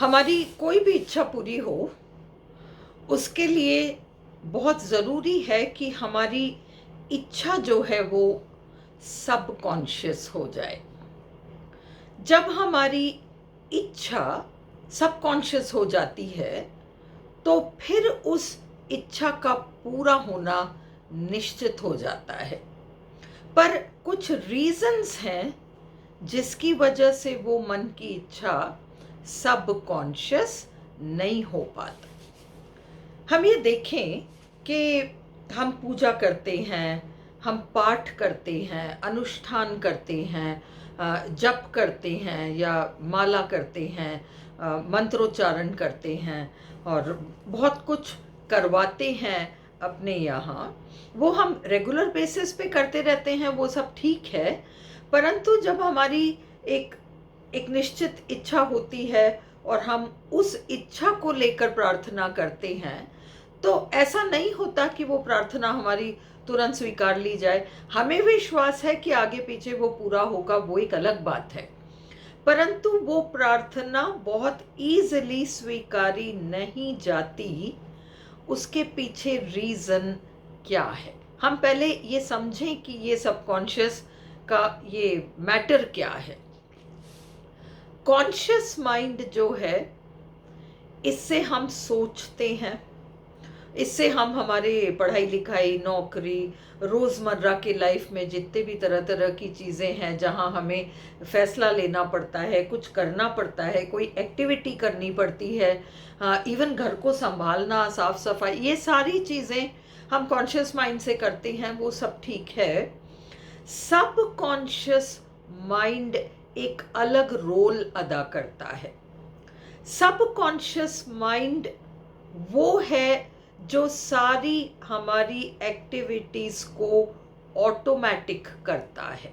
हमारी कोई भी इच्छा पूरी हो, उसके लिए बहुत ज़रूरी है कि हमारी इच्छा जो है वो सबकॉन्शियस हो जाए। जब हमारी इच्छा सबकॉन्शियस हो जाती है, तो फिर उस इच्छा का पूरा होना निश्चित हो जाता है। पर कुछ रीज़न्स हैं जिसकी वजह से वो मन की इच्छा सबकॉन्शियस नहीं हो पाता। हम ये देखें कि हम पूजा करते हैं, हम पाठ करते हैं, अनुष्ठान करते हैं, जप करते हैं या माला करते हैं, मंत्रोच्चारण करते हैं और बहुत कुछ करवाते हैं अपने यहाँ। वो हम रेगुलर बेसिस पे करते रहते हैं, वो सब ठीक है। परंतु जब हमारी एक एक निश्चित इच्छा होती है और हम उस इच्छा को लेकर प्रार्थना करते हैं, तो ऐसा नहीं होता कि वो प्रार्थना हमारी तुरंत स्वीकार ली जाए। हमें विश्वास है कि आगे पीछे वो पूरा होगा, वो एक अलग बात है। परंतु वो प्रार्थना बहुत ईजिली स्वीकारी नहीं जाती। उसके पीछे रीजन क्या है? हम पहले ये समझें कि ये सबकॉन्शियस का ये मैटर क्या है। कॉन्शियस माइंड जो है, इससे हम सोचते हैं, इससे हम हमारे पढ़ाई लिखाई, नौकरी, रोज़मर्रा की लाइफ में जितने भी तरह तरह की चीज़ें हैं जहाँ हमें फ़ैसला लेना पड़ता है, कुछ करना पड़ता है, कोई एक्टिविटी करनी पड़ती है, इवन घर को संभालना, साफ सफाई, ये सारी चीज़ें हम कॉन्शियस माइंड से करते हैं, वो सब ठीक है। सब कॉन्शियस माइंड एक अलग रोल अदा करता है। सब कॉन्शियस माइंड वो है जो सारी हमारी एक्टिविटीज को ऑटोमेटिक करता है।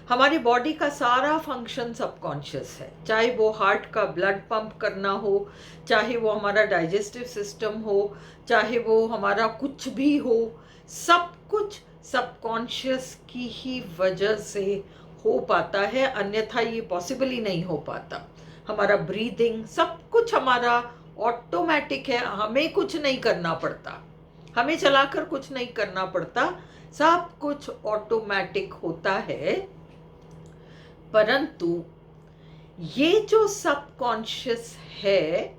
हमारी बॉडी का सारा फंक्शन सबकॉन्शियस है, चाहे वो हार्ट का ब्लड पंप करना हो, चाहे वो हमारा डाइजेस्टिव सिस्टम हो, चाहे वो हमारा कुछ भी हो, सब कुछ सबकॉन्शियस की ही वजह से हो पाता है, अन्यथा ये पॉसिबल ही नहीं हो पाता। हमारा ब्रीदिंग, सब कुछ हमारा ऑटोमेटिक है, हमें कुछ नहीं करना पड़ता, हमें चलाकर कुछ नहीं करना पड़ता, सब कुछ ऑटोमेटिक होता है। परंतु ये जो सबकॉन्शियस है,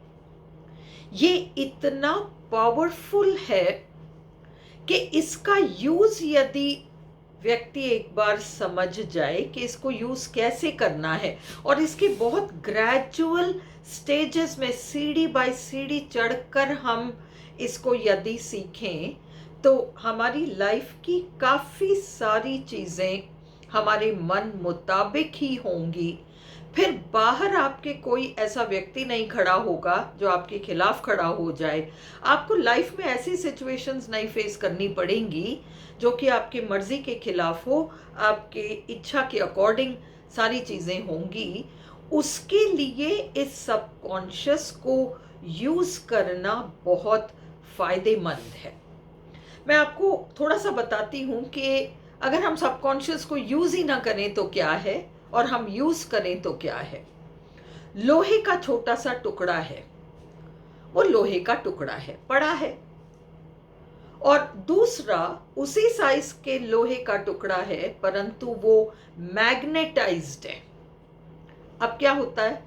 ये इतना पावरफुल है कि इसका यूज यदि व्यक्ति एक बार समझ जाए कि इसको यूज कैसे करना है और इसके बहुत ग्रेजुअल स्टेजेस में सीढ़ी बाय सीढ़ी चढ़कर हम इसको यदि सीखें, तो हमारी लाइफ की काफ़ी सारी चीज़ें हमारे मन मुताबिक ही होंगी। फिर बाहर आपके कोई ऐसा व्यक्ति नहीं खड़ा होगा जो आपके खिलाफ खड़ा हो जाए। आपको लाइफ में ऐसी सिचुएशंस नहीं फेस करनी पड़ेंगी जो कि आपकी मर्जी के खिलाफ हो, आपके इच्छा के अकॉर्डिंग सारी चीज़ें होंगी। उसके लिए इस सबकॉन्शियस को यूज़ करना बहुत फ़ायदेमंद है। मैं आपको थोड़ा सा बताती हूँ कि अगर हम सबकॉन्शियस को यूज़ ही ना करें तो क्या है, और हम यूज़ करें तो क्या है। लोहे का छोटा सा टुकड़ा है, वो लोहे का टुकड़ा है, पड़ा है, और दूसरा उसी साइज के लोहे का टुकड़ा है परंतु वो मैग्नेटाइज्ड है। अब क्या होता है,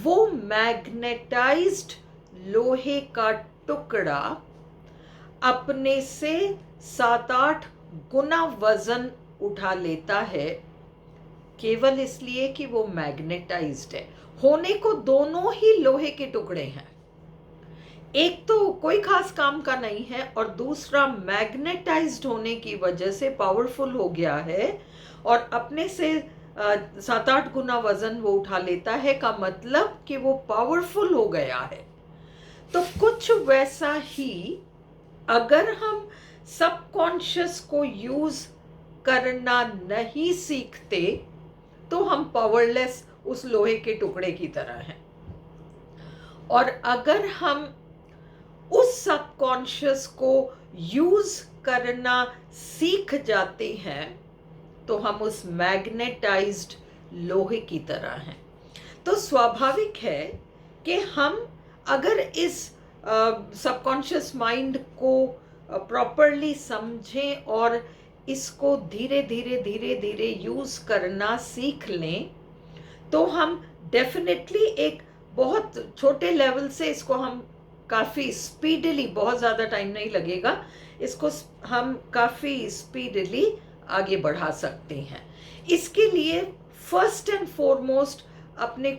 वो मैग्नेटाइज्ड लोहे का टुकड़ा अपने से 7-8 गुना वजन उठा लेता है, केवल इसलिए कि वो मैग्नेटाइज्ड है। होने को दोनों ही लोहे के टुकड़े हैं, एक तो कोई खास काम का नहीं है और दूसरा मैग्नेटाइज्ड होने की वजह से पावरफुल हो गया है और अपने से 7-8 गुना वजन वो उठा लेता है, का मतलब कि वो पावरफुल हो गया है। तो कुछ वैसा ही अगर हम सबकॉन्शियस को यूज करना नहीं सीखते तो हम पावरलेस उस लोहे के टुकड़े की तरह हैं। और अगर हम उस सबकॉन्शियस को यूज करना सीख जाते हैं तो हम उस मैग्नेटाइज्ड लोहे की तरह हैं। तो स्वाभाविक है कि हम अगर इस सबकॉन्शियस माइंड को प्रॉपरली समझें और इसको धीरे धीरे धीरे धीरे यूज़ करना सीख लें, तो हम डेफिनेटली एक बहुत छोटे लेवल से इसको हम काफ़ी स्पीडली, बहुत ज़्यादा टाइम नहीं लगेगा, इसको हम काफ़ी स्पीडली आगे बढ़ा सकते हैं। इसके लिए फर्स्ट एंड फॉरमोस्ट अपने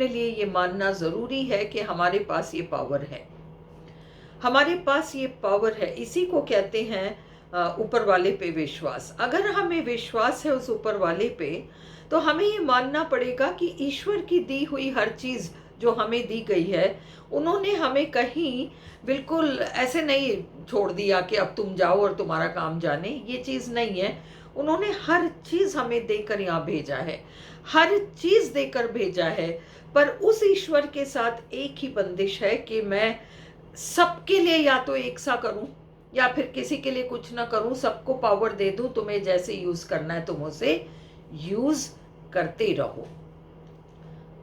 लिए ये मानना ज़रूरी है कि हमारे पास ये पावर है, हमारे पास ये पावर है। इसी को कहते हैं ऊपर वाले पे विश्वास। अगर हमें विश्वास है उस ऊपर वाले पे, तो हमें ये मानना पड़ेगा कि ईश्वर की दी हुई हर चीज़ जो हमें दी गई है, उन्होंने हमें कहीं बिल्कुल ऐसे नहीं छोड़ दिया कि अब तुम जाओ और तुम्हारा काम जाने, ये चीज़ नहीं है। उन्होंने हर चीज़ हमें देकर यहाँ भेजा है, हर चीज़ देकर भेजा है। पर उस ईश्वर के साथ एक ही बंदिश है कि मैं सबके लिए या तो एक सा करूं या फिर किसी के लिए कुछ ना करूं, सबको पावर दे दूं, तुम्हें जैसे यूज करना है तुम उसे यूज करते रहो।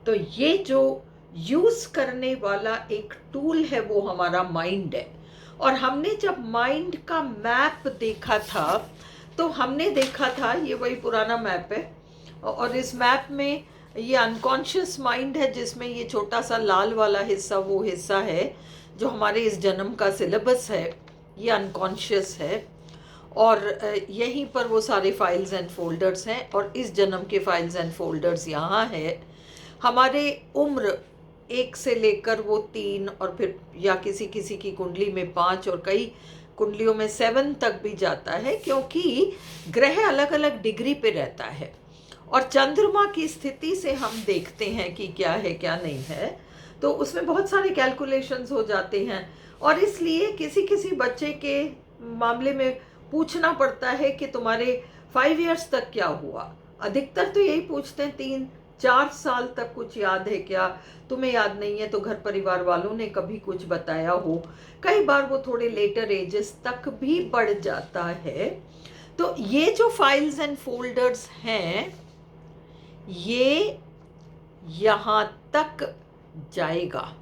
तो ये जो यूज करने वाला एक टूल है वो हमारा माइंड है। और हमने जब माइंड का मैप देखा था, तो हमने देखा था, ये वही पुराना मैप है, और इस मैप में ये अनकॉन्शियस माइंड है, जिसमें ये छोटा सा लाल वाला हिस्सा वो हिस्सा है जो हमारे इस जन्म का सिलेबस है, ये अनकॉन्शियस है। और यहीं पर वो सारे फाइल्स एंड फोल्डर्स हैं, और इस जन्म के फाइल्स एंड फोल्डर्स यहाँ है। हमारे उम्र 1 से लेकर वो 3, और फिर या किसी किसी की कुंडली में 5 और कई कुंडलियों में 7 तक भी जाता है, क्योंकि ग्रह अलग अलग डिग्री पे रहता है और चंद्रमा की स्थिति से हम देखते हैं कि क्या है क्या नहीं है। तो उसमें बहुत सारे कैलकुलेशंस हो जाते हैं, और इसलिए किसी किसी बच्चे के मामले में पूछना पड़ता है कि तुम्हारे 5 इयर्स तक क्या हुआ। अधिकतर तो यही पूछते हैं, 3-4 साल तक कुछ याद है क्या, तुम्हें याद नहीं है तो घर परिवार वालों ने कभी कुछ बताया हो। कई बार वो थोड़े लेटर एजेस तक भी बढ़ जाता है। तो ये जो फाइल्स एंड फोल्डर्स हैं, ये यहाँ तक जाएगा,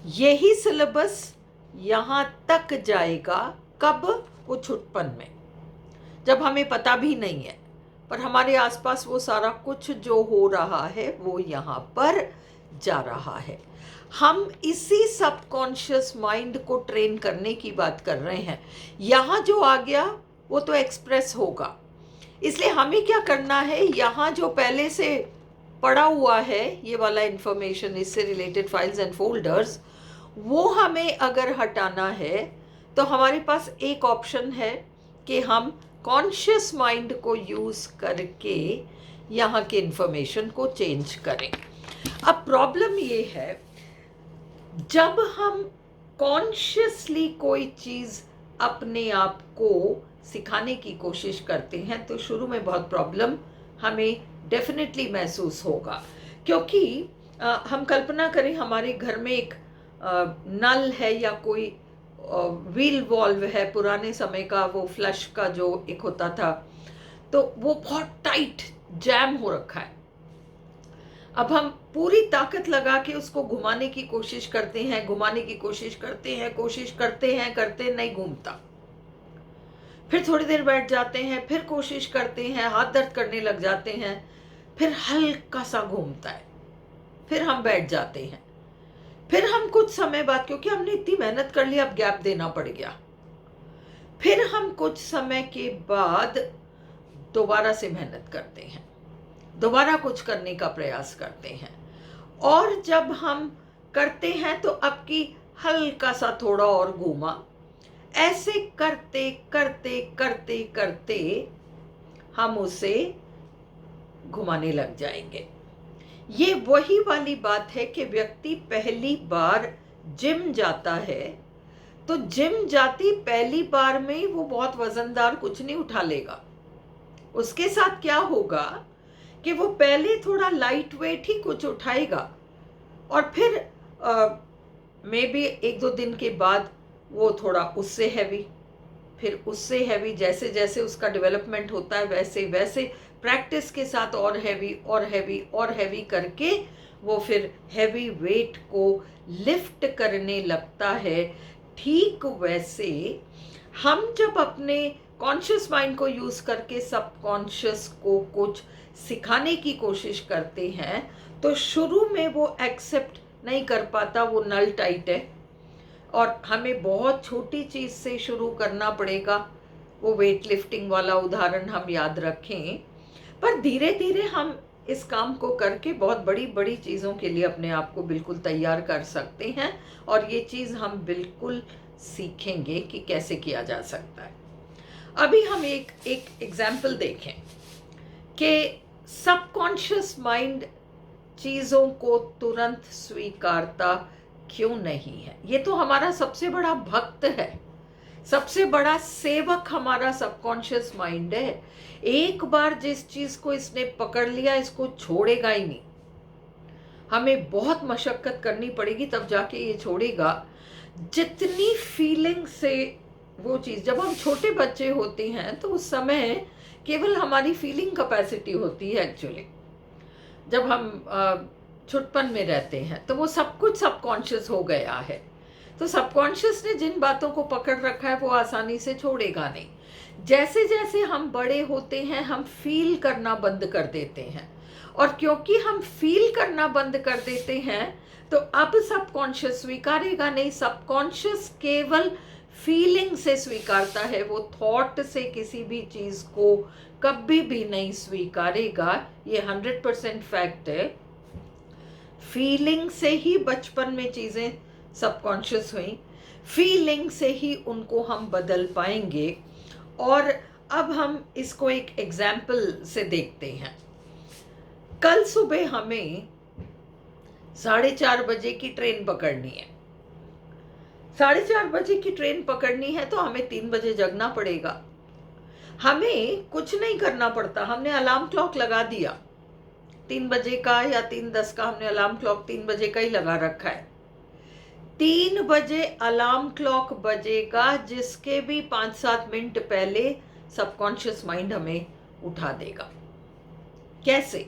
यही सिलेबस यहाँ तक जाएगा। कब? वो छुटपन में, जब हमें पता भी नहीं है, पर हमारे आसपास वो सारा कुछ जो हो रहा है वो यहाँ पर जा रहा है। हम इसी सबकॉन्शियस माइंड को ट्रेन करने की बात कर रहे हैं। यहाँ जो आ गया वो तो एक्सप्रेस होगा, इसलिए हमें क्या करना है, यहाँ जो पहले से पड़ा हुआ है ये वाला इंफॉर्मेशन, इससे रिलेटेड फाइल्स एंड फोल्डर्स, वो हमें अगर हटाना है तो हमारे पास एक ऑप्शन है कि हम कॉन्शियस माइंड को यूज़ करके यहाँ के इंफॉर्मेशन को चेंज करें। अब प्रॉब्लम ये है, जब हम कॉन्शियसली कोई चीज़ अपने आप को सिखाने की कोशिश करते हैं, तो शुरू में बहुत प्रॉब्लम हमें डेफिनेटली महसूस होगा। क्योंकि हम कल्पना करें, हमारे घर में एक नल है या कोई व्हील वॉल्व है, पुराने समय का वो फ्लश का जो एक होता था, तो वो बहुत टाइट जैम हो रखा है। अब हम पूरी ताकत लगा के उसको घुमाने की कोशिश करते हैं, करते नहीं घूमता। फिर थोड़ी देर बैठ जाते हैं, फिर कोशिश करते हैं, हाथ दर्द करने लग जाते हैं, फिर हल्का सा घूमता है, फिर हम बैठ जाते हैं। फिर हम कुछ समय बाद, क्योंकि हमने इतनी मेहनत कर ली, अब गैप देना पड़ गया, फिर हम कुछ समय के बाद दोबारा से मेहनत करते हैं, दोबारा कुछ करने का प्रयास करते हैं, और जब हम करते हैं तो अब की हल्का सा थोड़ा और घूमा, ऐसे करते करते करते करते हम उसे घुमाने लग जाएंगे। ये वही वाली बात है कि व्यक्ति पहली बार जिम जाता है, तो जिम जाती पहली बार में वो बहुत वजनदार कुछ नहीं उठा लेगा। उसके साथ क्या होगा कि वो पहले थोड़ा लाइट वेट ही कुछ उठाएगा, और फिर मे बी 1-2 दिन के बाद वो थोड़ा उससे हैवी, फिर उससे हैवी, जैसे जैसे उसका डेवलपमेंट होता है वैसे वैसे प्रैक्टिस के साथ और हैवी और हैवी और हैवी करके वो फिर हैवी वेट को लिफ्ट करने लगता है। ठीक वैसे हम जब अपने कॉन्शियस माइंड को यूज़ करके सबकॉन्शियस को कुछ सिखाने की कोशिश करते हैं तो शुरू में वो एक्सेप्ट नहीं कर पाता, वो नल टाइट है और हमें बहुत छोटी चीज़ से शुरू करना पड़ेगा। वो वेट लिफ्टिंग वाला उदाहरण हम याद रखें, पर धीरे धीरे हम इस काम को करके बहुत बड़ी बड़ी चीज़ों के लिए अपने आप को बिल्कुल तैयार कर सकते हैं और ये चीज़ हम बिल्कुल सीखेंगे कि कैसे किया जा सकता है। अभी हम एक एग्जाम्पल देखें कि सबकॉन्शियस माइंड चीज़ों को तुरंत स्वीकारता क्यों नहीं है। ये तो हमारा सबसे बड़ा भक्त है, सबसे बड़ा सेवक हमारा सबकॉन्शियस माइंड है। एक बार जिस चीज को इसने पकड़ लिया इसको छोड़ेगा ही नहीं। हमें बहुत मशक्कत करनी पड़ेगी तब जाके ये छोड़ेगा। जितनी फीलिंग से वो चीज, जब हम छोटे बच्चे होते हैं तो उस समय केवल हमारी फीलिंग कैपेसिटी होती है एक्चुअली। जब हम छुटपन में रहते हैं तो वो सब कुछ सबकॉन्शियस हो गया है, तो सबकॉन्शियस ने जिन बातों को पकड़ रखा है वो आसानी से छोड़ेगा नहीं। जैसे जैसे हम बड़े होते हैं हम फील करना बंद कर देते हैं, और क्योंकि हम फील करना बंद कर देते हैं तो अब सबकॉन्शियस स्वीकारेगा नहीं। सबकॉन्शियस केवल फीलिंग से स्वीकारता है, वो थॉट से किसी भी चीज को कभी भी नहीं स्वीकारेगा। ये 100% फैक्ट है। फीलिंग से ही बचपन में चीजें सबकॉन्शियस हुई, फीलिंग से ही उनको हम बदल पाएंगे। और अब हम इसको एक एग्जाम्पल से देखते हैं। कल सुबह हमें 4:30 बजे की ट्रेन पकड़नी है। 4:30 बजे की ट्रेन पकड़नी है तो हमें 3 बजे जगना पड़ेगा। हमें कुछ नहीं करना पड़ता, हमने अलार्म क्लॉक लगा दिया 3 बजे का या 3:10 का, हमने अलार्म क्लॉक 3 बजे का ही लगा रखा है। 3 बजे अलार्म क्लॉक बजेगा, जिसके भी 5-7 मिनट पहले सबकॉन्शियस माइंड हमें उठा देगा। कैसे?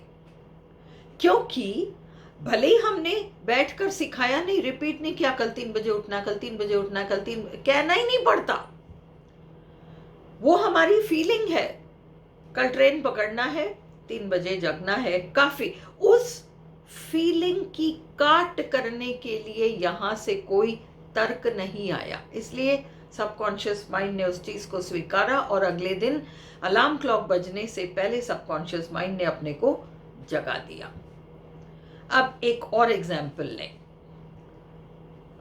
क्योंकि भले ही हमने बैठकर सिखाया नहीं, रिपीट नहीं किया, कल 3 बजे उठना, कल 3 बजे उठना, कल 3, कहना ही नहीं पड़ता। वो हमारी फीलिंग है, कल ट्रेन पकड़ना है, 3 बजे जगना है, काफी। उस फीलिंग की काट करने के लिए यहां से कोई तर्क नहीं आया, इसलिए सबकॉन्शियस माइंड ने उस चीज को स्वीकारा और अगले दिन अलार्म क्लॉक बजने से पहले सबकॉन्शियस माइंड ने अपने को जगा दिया। अब एक और एग्जाम्पल लें।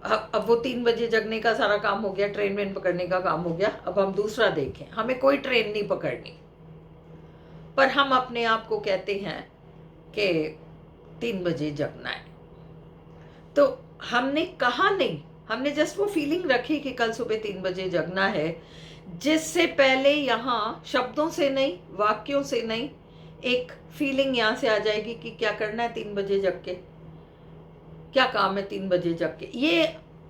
अब वो 3 बजे जगने का सारा काम हो गया, ट्रेन वेन पकड़ने का काम हो गया। अब हम दूसरा देखें। हमें कोई ट्रेन नहीं पकड़नी, पर हम अपने आप को कहते हैं कि 3 बजे जगना है। तो हमने कहा नहीं, हमने जस्ट वो फीलिंग रखी कि कल सुबह 3 बजे जगना है, जिससे पहले यहाँ शब्दों से नहीं, वाक्यों से नहीं, एक फीलिंग यहाँ से आ जाएगी कि क्या करना है 3 बजे जग के, क्या काम है 3 बजे जग के। ये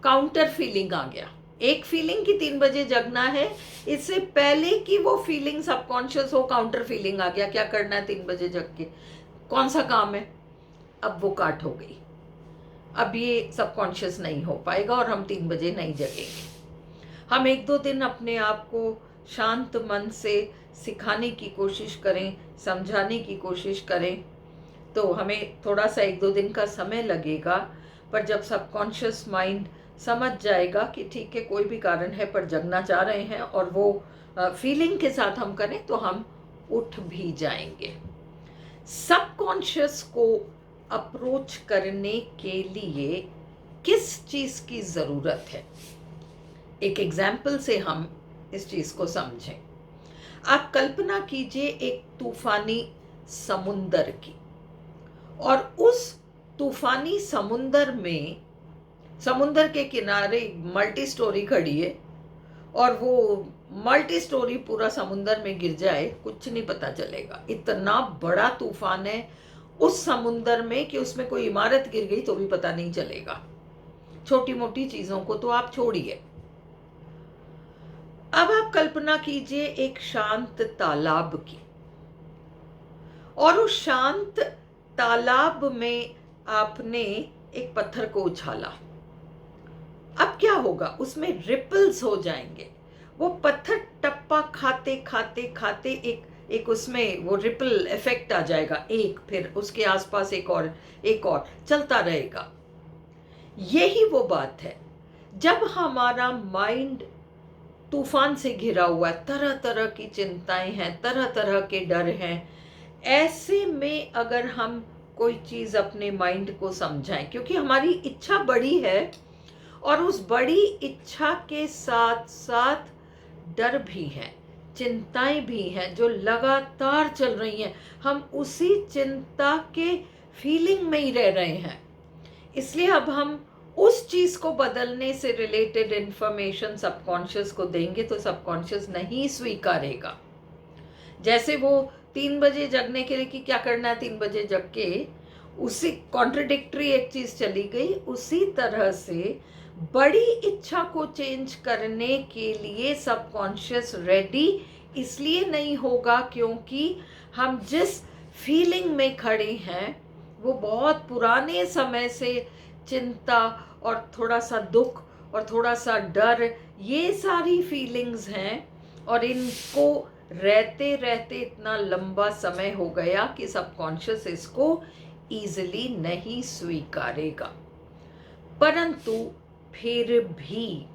काउंटर फीलिंग आ गया। एक फीलिंग की 3 बजे जगना है, इससे पहले कि वो फीलिंग सबकॉन्शियस हो, काउंटर फीलिंग आ गया, क्या करना है 3 बजे जग के, कौन सा काम है। अब वो काट हो गई। अब ये सबकॉन्शियस नहीं हो पाएगा और हम 3 बजे नहीं जगेंगे। हम 1-2 दिन अपने आप को शांत मन से सिखाने की कोशिश करें, समझाने की कोशिश करें, तो हमें थोड़ा सा 1-2 दिन का समय लगेगा। पर जब सबकॉन्शियस माइंड समझ जाएगा कि ठीक है, कोई भी कारण है पर जगना चाह रहे हैं, और वो फीलिंग के साथ हम करें, तो हम उठ भी जाएंगे। सबकॉन्शियस को अप्रोच करने के लिए किस चीज की जरूरत है, एक एग्जाम्पल से हम इस चीज को समझें। आप कल्पना कीजिए एक तूफानी समुंदर की, और उस तूफानी समुंदर में, समुंदर के किनारे मल्टी स्टोरी खड़ी है, और वो मल्टी स्टोरी पूरा समुंदर में गिर जाए, कुछ नहीं पता चलेगा। इतना बड़ा तूफान है उस समुंदर में कि उसमें कोई इमारत गिर गई तो भी पता नहीं चलेगा। छोटी मोटी चीजों को तो आप छोड़िए। अब आप कल्पना कीजिए एक शांत तालाब की, और उस शांत तालाब में आपने एक पत्थर को उछाला, अब क्या होगा, उसमें रिपल्स हो जाएंगे। वो पत्थर टप्पा खाते खाते खाते एक उसमें वो रिपल इफेक्ट आ जाएगा, एक फिर उसके आसपास एक और चलता रहेगा। यही वो बात है, जब हमारा माइंड तूफान से घिरा हुआ है, तरह तरह की चिंताएं हैं, तरह तरह के डर हैं, ऐसे में अगर हम कोई चीज़ अपने माइंड को समझाएं, क्योंकि हमारी इच्छा बड़ी है और उस बड़ी इच्छा के साथ साथ डर भी है, चिंताएं भी हैं जो लगातार चल रही हैं, हम उसी चिंता के फीलिंग में ही रह रहे हैं। इसलिए अब हम उस चीज़ को बदलने से रिलेटेड इंफॉर्मेशन सबकॉन्शियस को देंगे तो सबकॉन्शियस नहीं स्वीकारेगा। जैसे वो 3 बजे जगने के लिए कि क्या करना है 3 बजे जग के, उसी कॉन्ट्रडिक्टरी एक चीज़ चली गई। उसी तरह से बड़ी इच्छा को चेंज करने के लिए सबकॉन्शियस रेडी इसलिए नहीं होगा क्योंकि हम जिस फीलिंग में खड़े हैं वो बहुत पुराने समय से चिंता और थोड़ा सा दुख और थोड़ा सा डर, ये सारी फीलिंग्स हैं और इनको रहते रहते इतना लंबा समय हो गया कि सबकॉन्शियस इसको ईजिली नहीं स्वीकारेगा। परंतु फिर भी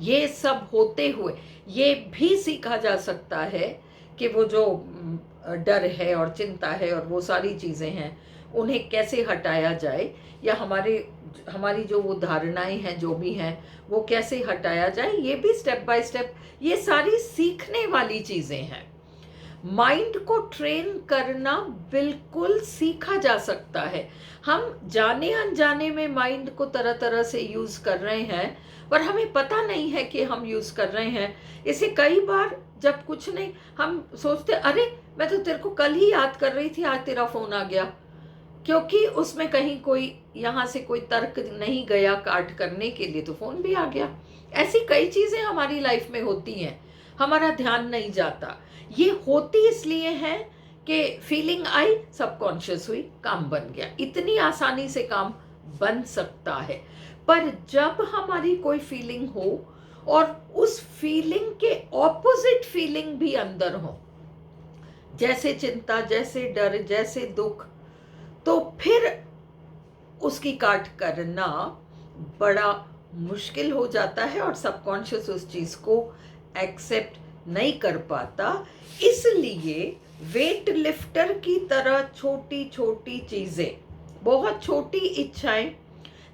ये सब होते हुए ये भी सीखा जा सकता है कि वो जो डर है और चिंता है और वो सारी चीज़ें हैं उन्हें कैसे हटाया जाए, या हमारी जो वो धारणाएं हैं जो भी हैं वो कैसे हटाया जाए, ये भी स्टेप बाय स्टेप, ये सारी सीखने वाली चीज़ें हैं। माइंड को ट्रेन करना बिल्कुल सीखा जा सकता है। हम जाने अनजाने में माइंड को तरह तरह से यूज़ कर रहे हैं पर हमें पता नहीं है कि हम यूज़ कर रहे हैं इसे। कई बार जब कुछ नहीं, हम सोचते अरे मैं तो तेरे को कल ही याद कर रही थी, आज तेरा फ़ोन आ गया, क्योंकि उसमें कहीं कोई यहाँ से कोई तर्क नहीं गया काट करने के लिए तो फ़ोन भी आ गया। ऐसी कई चीज़ें हमारी लाइफ में होती हैं, हमारा ध्यान नहीं जाता। ये होती इसलिए है कि फीलिंग आई, सबकॉन्शियस हुई, काम बन गया। इतनी आसानी से काम बन सकता है। पर जब हमारी कोई फीलिंग हो और उस फीलिंग के ऑपोजिट फीलिंग भी अंदर हो, जैसे चिंता, जैसे डर, जैसे दुख, तो फिर उसकी काट करना बड़ा मुश्किल हो जाता है और सबकॉन्शियस उस चीज़ को एक्सेप्ट नहीं कर पाता। इसलिए वेट लिफ्टर की तरह छोटी छोटी चीज़ें, बहुत छोटी इच्छाएं,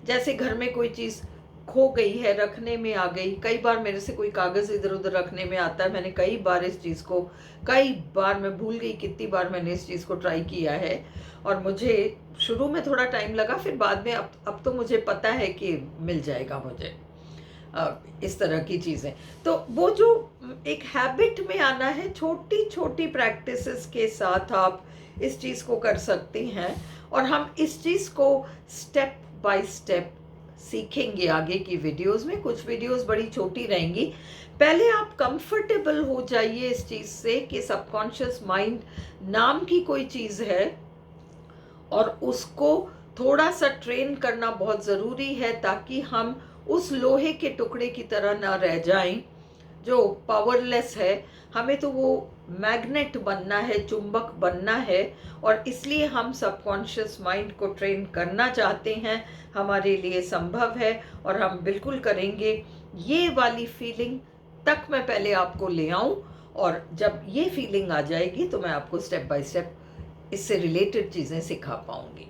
जैसे घर में कोई चीज़ खो गई है, रखने में आ गई। कई बार मेरे से कोई कागज़ इधर उधर रखने में आता है, मैंने कई बार इस चीज़ को, कई बार मैं भूल गई कितनी बार मैंने इस चीज़ को ट्राई किया है और मुझे शुरू में थोड़ा टाइम लगा, फिर बाद में अब तो मुझे पता है कि मिल जाएगा मुझे इस तरह की चीज़ें। तो वो जो एक हैबिट में आना है, छोटी छोटी प्रैक्टिसेस के साथ आप इस चीज़ को कर सकते हैं और हम इस चीज़ को स्टेप बाय स्टेप सीखेंगे आगे की वीडियोस में। कुछ वीडियोस बड़ी छोटी रहेंगी। पहले आप कंफर्टेबल हो जाइए इस चीज़ से कि सबकॉन्शियस माइंड नाम की कोई चीज़ है और उसको थोड़ा सा ट्रेन करना बहुत ज़रूरी है ताकि हम उस लोहे के टुकड़े की तरह ना रह जाएं जो पावरलेस है। हमें तो वो मैग्नेट बनना है, चुंबक बनना है, और इसलिए हम सबकॉन्शियस माइंड को ट्रेन करना चाहते हैं। हमारे लिए संभव है और हम बिल्कुल करेंगे। ये वाली फीलिंग तक मैं पहले आपको ले आऊं और जब ये फीलिंग आ जाएगी तो मैं आपको स्टेप बाय स्टेप इससे रिलेटेड चीज़ें सिखा पाऊंगी।